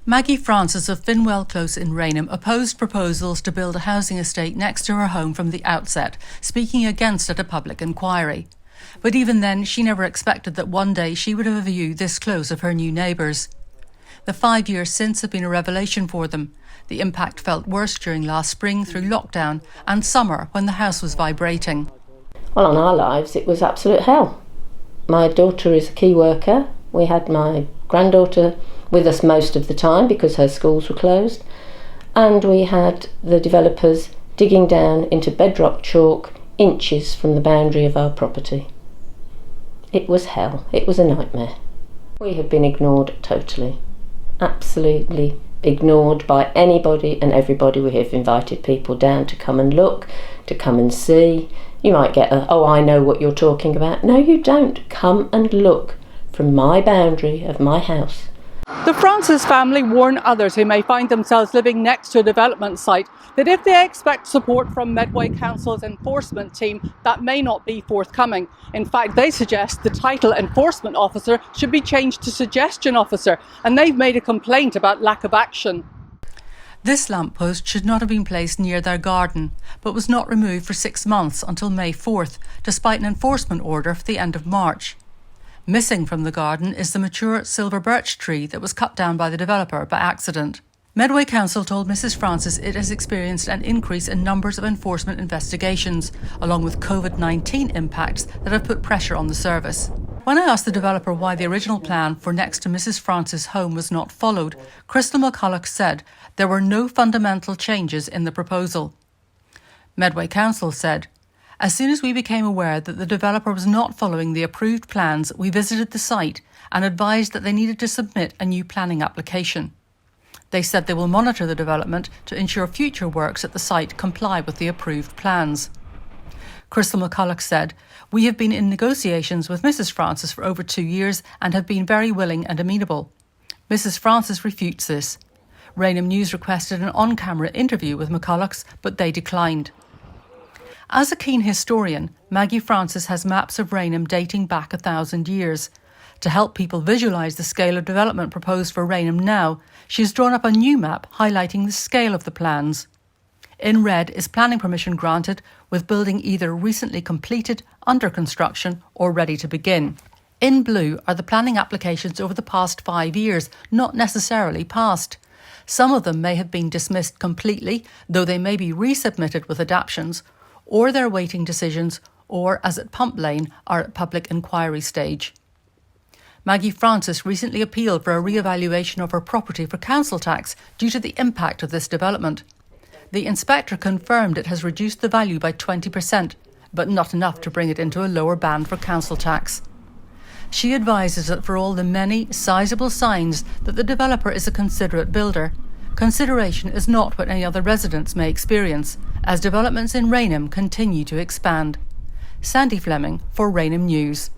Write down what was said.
Maggie Francis of Finwell Close in Rainham opposed proposals to build a housing estate next to her home from the outset, speaking against at a public inquiry. But even then, she never expected that one day she would have a view this close of her new neighbours. The 5 years since have been a revelation for them. The impact felt worse during last spring through lockdown and summer when the house was vibrating. Well, on our lives it was absolute hell. My daughter is a key worker. We had my granddaughter with us most of the time because her schools were closed, and we had the developers digging down into bedrock chalk inches from the boundary of our property. It was hell. It was a nightmare. We have been ignored totally, absolutely ignored by anybody and everybody. We have invited people down to come and look, to come and see. You might get oh, I know what you're talking about. No, you don't. Come and look from my boundary of my house. The Francis family warn others who may find themselves living next to a development site that if they expect support from Medway Council's enforcement team, that may not be forthcoming. In fact, they suggest the title enforcement officer should be changed to suggestion officer, and they've made a complaint about lack of action. This lamppost should not have been placed near their garden, but was not removed for 6 months until May 4th, despite an enforcement order for the end of March. Missing from the garden is the mature silver birch tree that was cut down by the developer by accident. Medway Council told Mrs Francis it has experienced an increase in numbers of enforcement investigations, along with COVID-19 impacts that have put pressure on the service. When I asked the developer why the original plan for next to Mrs Francis' home was not followed, Crystal McCulloch said there were no fundamental changes in the proposal. Medway Council said, "As soon as we became aware that the developer was not following the approved plans, we visited the site and advised that they needed to submit a new planning application. They said they will monitor the development to ensure future works at the site comply with the approved plans." Crystal McCulloch said, "We have been in negotiations with Mrs Francis for over 2 years and have been very willing and amenable." Mrs Francis refutes this. Rainham News requested an on-camera interview with McCullochs, but they declined. As a keen historian, Maggie Francis has maps of Rainham dating back 1,000 years. To help people visualise the scale of development proposed for Rainham now, she has drawn up a new map highlighting the scale of the plans. In red is planning permission granted, with building either recently completed, under construction or ready to begin. In blue are the planning applications over the past 5 years, not necessarily past. Some of them may have been dismissed completely, though they may be resubmitted with adaptations, or they're waiting decisions, or, as at Pump Lane, are at public inquiry stage. Maggie Francis recently appealed for a re-evaluation of her property for council tax due to the impact of this development. The inspector confirmed it has reduced the value by 20%, but not enough to bring it into a lower band for council tax. She advises that for all the many sizable signs that the developer is a considerate builder, consideration is not what any other residents may experience, as developments in Rainham continue to expand. Sandy Fleming for Rainham News.